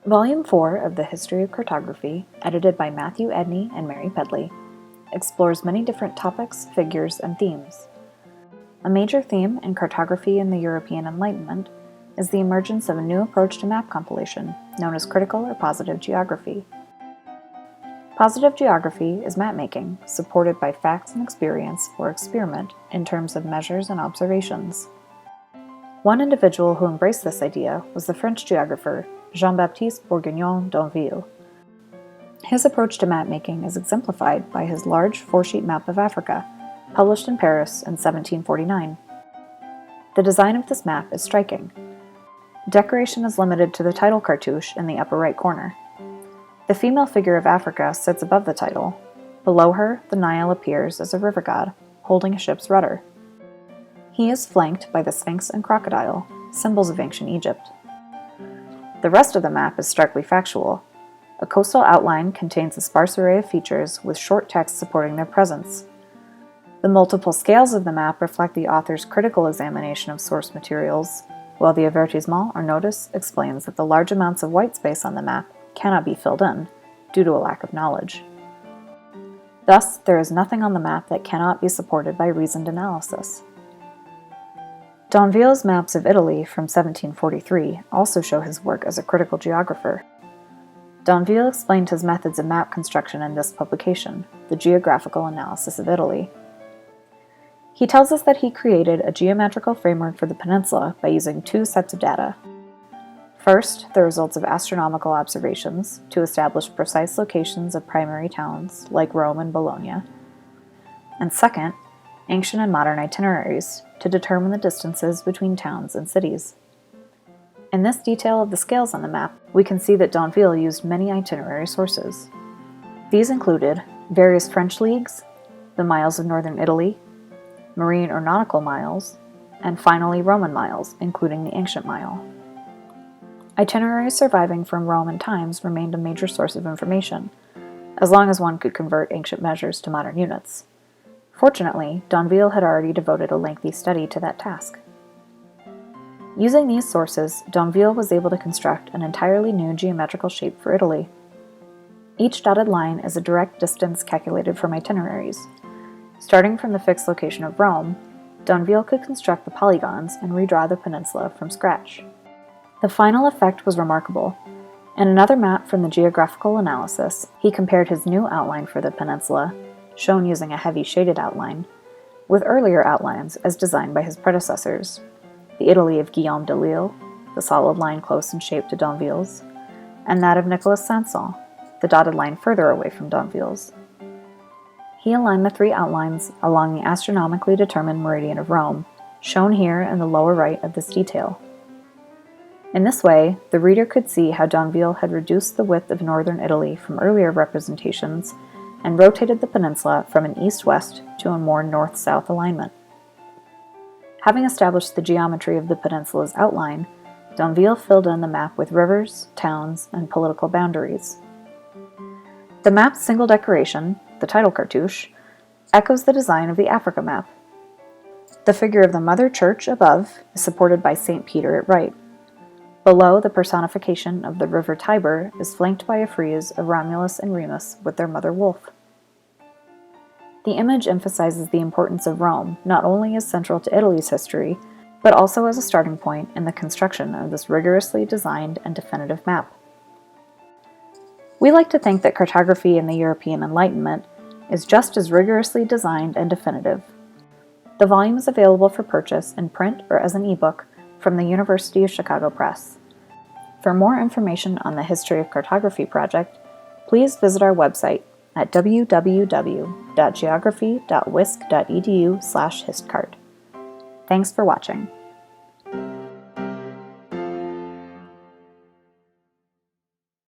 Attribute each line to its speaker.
Speaker 1: Volume 4 of the History of Cartography, edited by Matthew Edney and Mary Pedley, explores many different topics, figures, and themes. A major theme in cartography in the European Enlightenment is the emergence of a new approach to map compilation, known as critical or positive geography. Positive geography is mapmaking, supported by facts and experience or experiment in terms of measures and observations. One individual who embraced this idea was the French geographer Jean-Baptiste Bourguignon d'Anville. His approach to mapmaking is exemplified by his large 4-sheet map of Africa, published in Paris in 1749. The design of this map is striking. Decoration is limited to the title cartouche in the upper right corner. The female figure of Africa sits above the title. Below her, the Nile appears as a river god, holding a ship's rudder. He is flanked by the Sphinx and crocodile, symbols of ancient Egypt. The rest of the map is starkly factual. A coastal outline contains a sparse array of features with short text supporting their presence. The multiple scales of the map reflect the author's critical examination of source materials, while the avertissement or notice explains that the large amounts of white space on the map cannot be filled in, due to a lack of knowledge. Thus, there is nothing on the map that cannot be supported by reasoned analysis. D'Anville's maps of Italy from 1743 also show his work as a critical geographer. D'Anville explained his methods of map construction in this publication, The Geographical Analysis of Italy. He tells us that he created a geometrical framework for the peninsula by using 2 sets of data. First, the results of astronomical observations to establish precise locations of primary towns like Rome and Bologna. And second, ancient and modern itineraries to determine the distances between towns and cities. In this detail of the scales on the map, we can see that D'Anville used many itinerary sources. These included various French leagues, the miles of northern Italy, marine or nautical miles, and finally Roman miles, including the ancient mile. Itineraries surviving from Roman times remained a major source of information, as long as one could convert ancient measures to modern units. Fortunately, D'Anville had already devoted a lengthy study to that task. Using these sources, D'Anville was able to construct an entirely new geometrical shape for Italy. Each dotted line is a direct distance calculated from itineraries. Starting from the fixed location of Rome, D'Anville could construct the polygons and redraw the peninsula from scratch. The final effect was remarkable. In another map from the Geographical Analysis, he compared his new outline for the peninsula, shown using a heavy shaded outline, with earlier outlines as designed by his predecessors, the Italy of Guillaume de Lille, the solid line close in shape to D'Anville's, and that of Nicolas Sanson, the dotted line further away from D'Anville's. He aligned the 3 outlines along the astronomically determined meridian of Rome, shown here in the lower right of this detail. In this way, the reader could see how D'Anville had reduced the width of northern Italy from earlier representations and rotated the peninsula from an east-west to a more north-south alignment. Having established the geometry of the peninsula's outline, D'Anville filled in the map with rivers, towns, and political boundaries. The map's single decoration, the title cartouche, echoes the design of the Africa map. The figure of the Mother Church above is supported by St. Peter at right. Below, the personification of the river Tiber is flanked by a frieze of Romulus and Remus with their mother wolf. The image emphasizes the importance of Rome not only as central to Italy's history, but also as a starting point in the construction of this rigorously designed and definitive map. We like to think that cartography in the European Enlightenment is just as rigorously designed and definitive. The volume is available for purchase in print or as an ebook from the University of Chicago Press. For more information on the History of Cartography project, please visit our website at www.geography.wisc.edu/histcart. Thanks for watching.